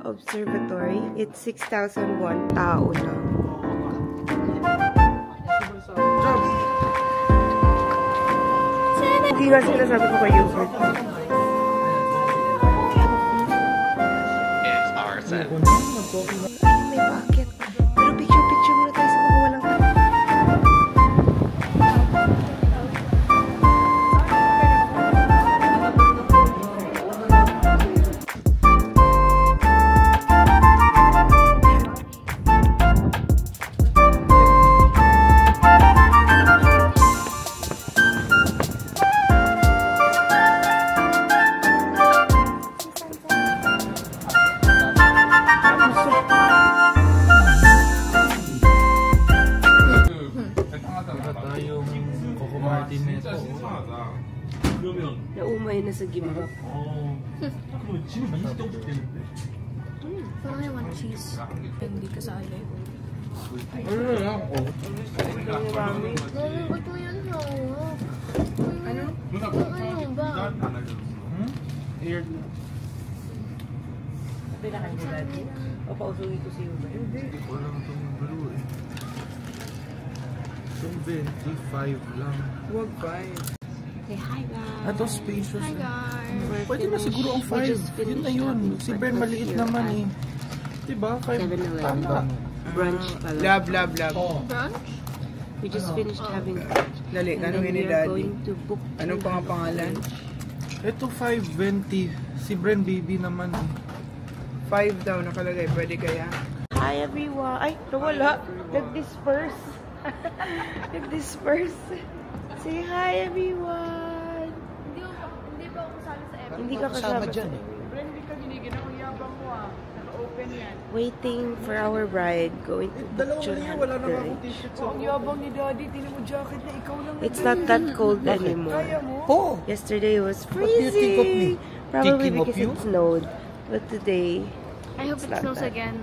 Observatory. It's 6,001 tao lang. Hindi nga sila sabi ko kayo. It's RSM. May bucket. Pero picture muna tayo sa mga walang tao. Naumay na sa gimbap. Parang I want cheese. Hindi kasali. Ano lang ako? Mami, ba't mo yan hawak? Ano? Ano ba? Weird na. Sabi na kayo daddy? O pausugin ko si Uber? Hindi. Wala kang itong balo eh. So, 25 lang. Huwag 5. Say hi guys. Ito, spacious. Hi guys. Pwede na siguro ang 5. Yun na yun. Si Ben maliit naman eh. Diba? 5. Tama. Brunch pala. Lab. Brunch? We just finished having brunch. Dali, And tanongin then ni we are Daddy. going to book. Anong pangalan? Ito 520. Si Bren baby naman eh. 5 daw nakalagay. Pwede kaya? Hi everyone. Ay, nawala. Nag-disperse. Nag-disperse. Say hi everyone. Hindi pa ako kasali sa episode. Hindi ka kasama dyan eh. Hindi ka giniginaw. Yabang mo ah. Naka-open yan. Waiting for our bride. Going to Dalawa picture na yan. Wala na her. akong t-shirt sa Ang yabang ni Daddy. Tinan mo jacket na ikaw lang. It's not that cold anymore. Kaya mo? Oh! Yesterday it was What do you think of me? freezing. Probably Thinking of because you? it snowed. But today, I hope it not snows bad. again.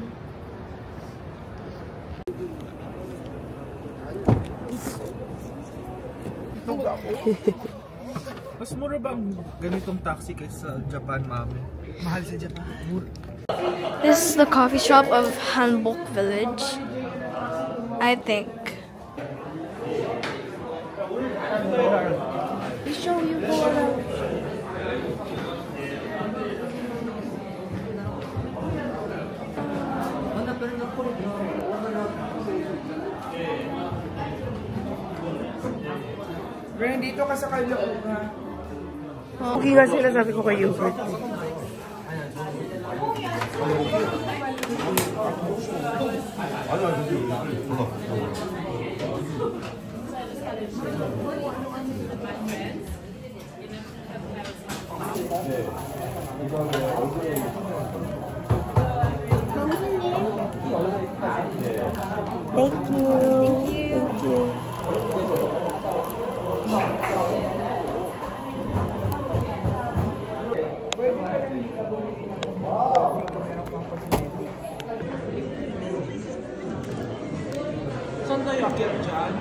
Mas mura ba ang ganitong taxi kaysa sa Japan, mami? Mahal sa Japan. This is the coffee shop of Hanbok Village. I think. We show you go around. Bren, dito ka sa kaloob ha. Okay nga sila sabi ko kay Hubert. Thank you. Thank you. Saan tayo akyat dyan?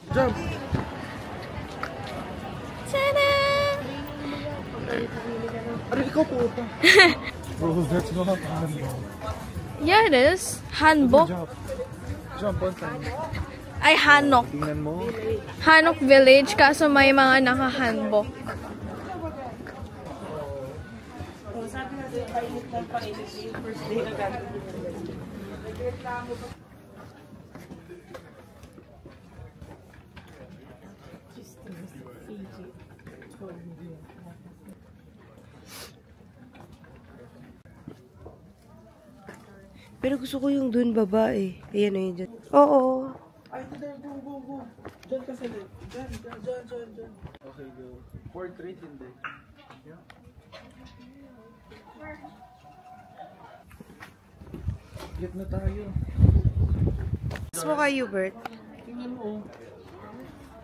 Jump! Ta-da! Ano ikaw po ito? Bro, that's not Hanbok. Yeah, it is. Hanbok. Jump. Jump on time. Ay, Hanok. Tingnan mo. Hanok Village, kaso may mga naka-Hanbok. Pero gusto ko yung dun baba eh. Ayan o yun dyan. Oo. Ay, go. Diyan ka sa left. Diyan. Okay, go. Portrait, hindi. Yeah. Get na tayo. Gusto mo kay Hubert? Tingnan mo.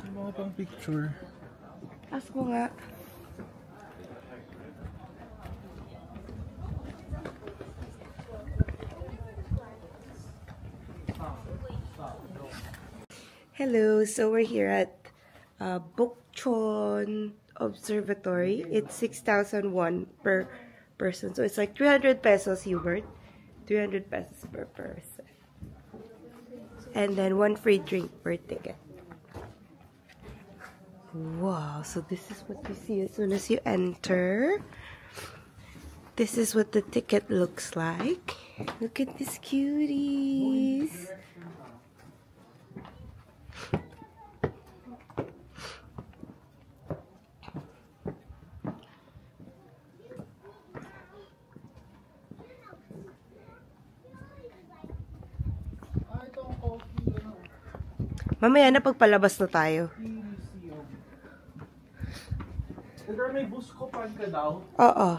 Yung mga pang picture. Ask mo nga. Hello, so we're here at Bukchon Observatory. It's 6,001 per person. So it's like 300 pesos, Hubert. 300 pesos per person. And then one free drink per ticket. Wow, so this is what you see as soon as you enter. This is what the ticket looks like. Look at these cuties. Mamaya na pagpalabas na tayo. Pero may bus ko pan ka daw. Oo.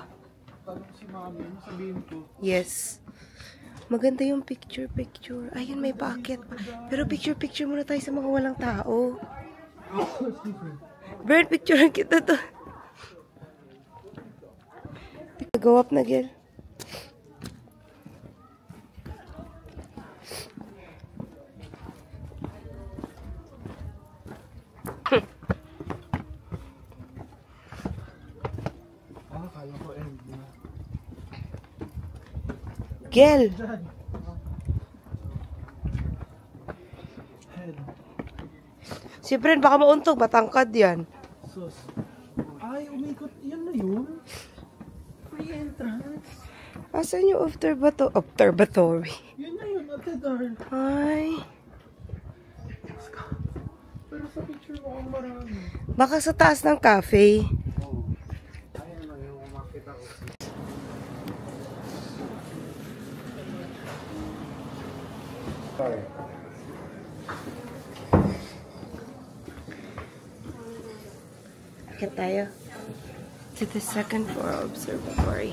Tanong si mami, sabihin ko. Yes. Maganda yung picture. Ayun, may paakyat pa. Pero picture muna tayo sa mga walang tao. Bird, picturean kita to. Go up na, girl. Kala ko end na. Gel. Head. Si Bren, baka mauntog. Matangkad yan. Sus. Ay, umikot. Yan na yun. Free entrance. Asan yung observatory? Yun na yun, Ate Darl. Ay. Pero sa picture mo ang marami. Baka sa taas ng cafe. Ayan lang yung umakit ako. Sorry. Akit tayo to the second floor observatory.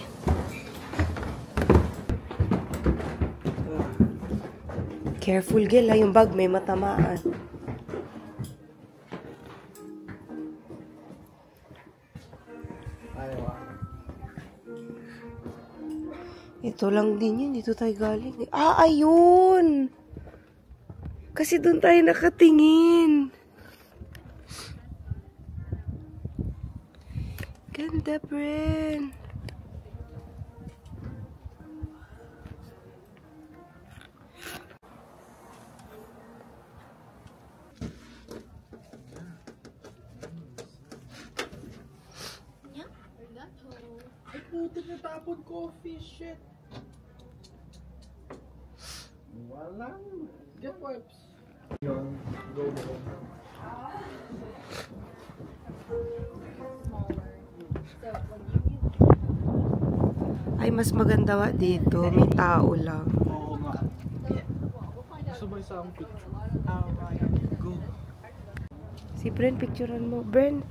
Careful, Gil, ha? Yung bag may matamaan. Ito lang din yun. Dito tayo galing. Ah, ayun! Kasi doon tayo nakatingin. Ganda, Bren. Ay, puti na tapon coffee. Shit. Walang. Get wipes. Yun. Go. Ay, mas maganda nga dito. May tao lang. Oo nga. Sabay sa ang picture. Go. Si Bren, picturean mo. Bren,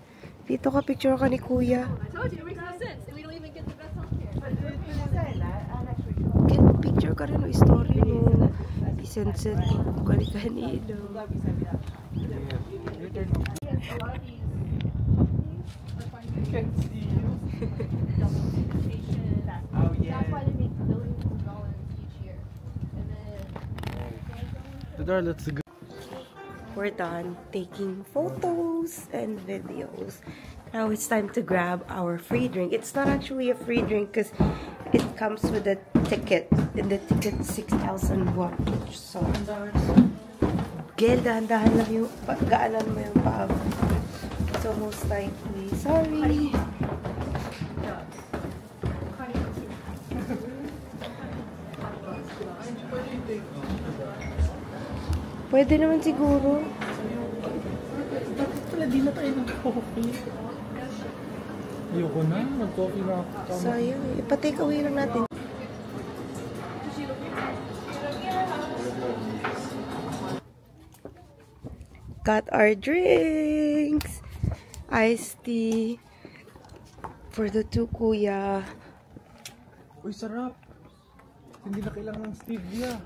dito ka, picture ka ni Kuya. I told you, it makes no sense. And we don't even get the best healthcare. Get picture ka rin o story mo. Isenset mo. Kani-kanino. Can't see you. Oh, yeah. That's why they make billions of dollars each year. And then The door, let's go. We're done taking photos and videos. Now it's time to grab our free drink. It's not actually a free drink because it comes with a ticket. And the ticket is 6,000 won. So, Gel, dahan-dahan lang yung gaanan mo yung paa. So most likely, sorry. Pwede naman siguro. Bakit pala di na tayo nag-coffee? Ayoko na. Nag-coffee na ako. Sayang. Ipa-take away lang natin. Got our drinks. Iced tea. For the two kuya. Uy, sarap. Hindi na kailangan ng stevia.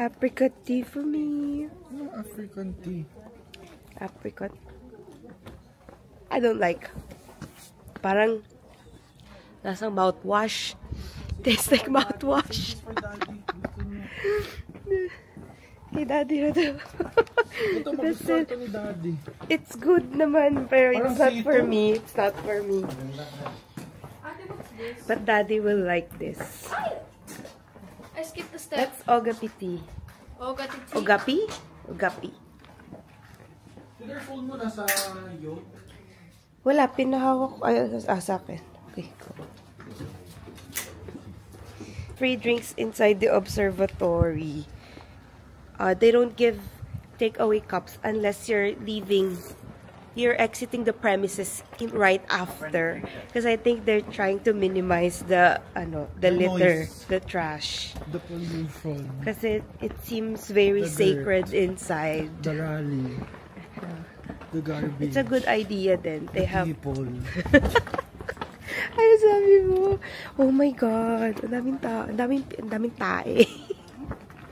Apricot tea for me. Anong African tea? Apricot. I don't like. Parang lasang mouthwash. Tastes like mouthwash. For daddy. Gusto niya. Kay daddy na to. Ito, mag-start to ni daddy. It's good naman, pero it's Parang not for sito. me. It's not for me. But daddy will like this. I skipped the step. That's Ogapi tea. Ogapi. Ogapi? Ogapi. Phone mo na sa yoke. Wala, pinahawak ko. Ay, sa akin. Okay, go. Free drinks inside the observatory. They don't give takeaway cups unless you're leaving. You're exiting the premises right after. Because I think they're trying to minimize the litter, noise. the trash. The pollution. Kasi it seems very The dirt. sacred inside. The rally. The garbage. It's a good idea then. They have... People. Ano sabi mo? Oh my God. Ang daming tae.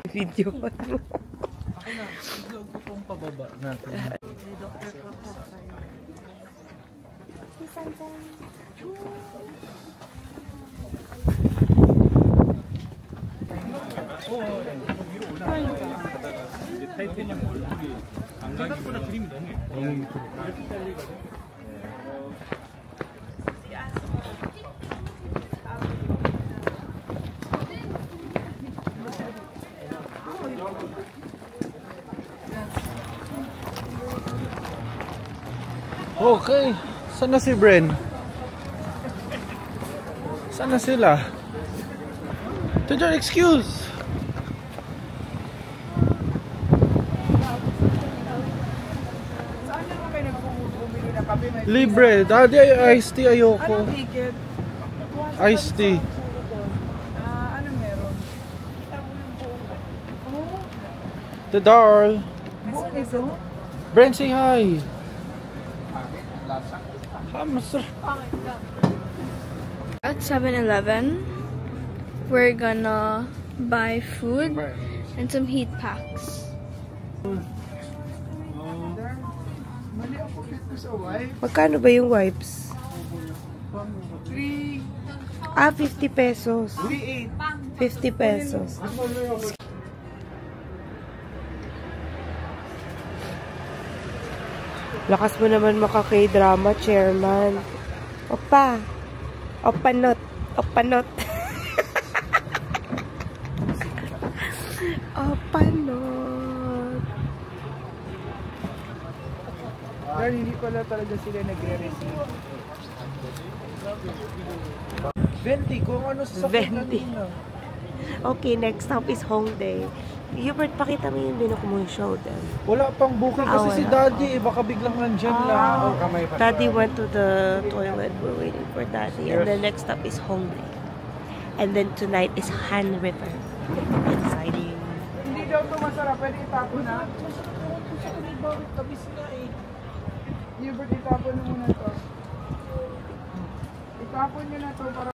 Video pa mo. Ako na. Iglog ko pong pababa natin. Okay. Saan na si Bren? Saan na sila? Teacher, excuse! Saan naman kayo nagpumili na kape? May Libre. Daddy, iced tea ayoko. anong ticket? Iced tea. Anong meron? The Darl. Buong ito? Bren, say hi. Hamster. At 7-Eleven, we're gonna buy food and some heat packs. Mali ako dito sa wife. Magkano ba yung wipes? 3, 50 pesos. 3, 50 pesos. Lakas mo naman maka-K-drama, chairman. Opa. Opanot. Opanot. Opanot. Dahil hindi pala talaga sila nagre-receive. 20 kung ano sa 20. kanina. Okay, next stop is Hongdae. Hubert, pakita mo yung binok mo yung show then. Wala pang booking kasi si wala. Daddy. Baka biglang nandyan lang. Daddy went to the toilet. We're waiting for Daddy. And the next stop is Hongdae. And then tonight is Han River. Exciting. Hindi daw ito masarap. Pwede itapon na. Tabis na eh. Hubert, itapon mo muna ito. Itapon nyo na ito para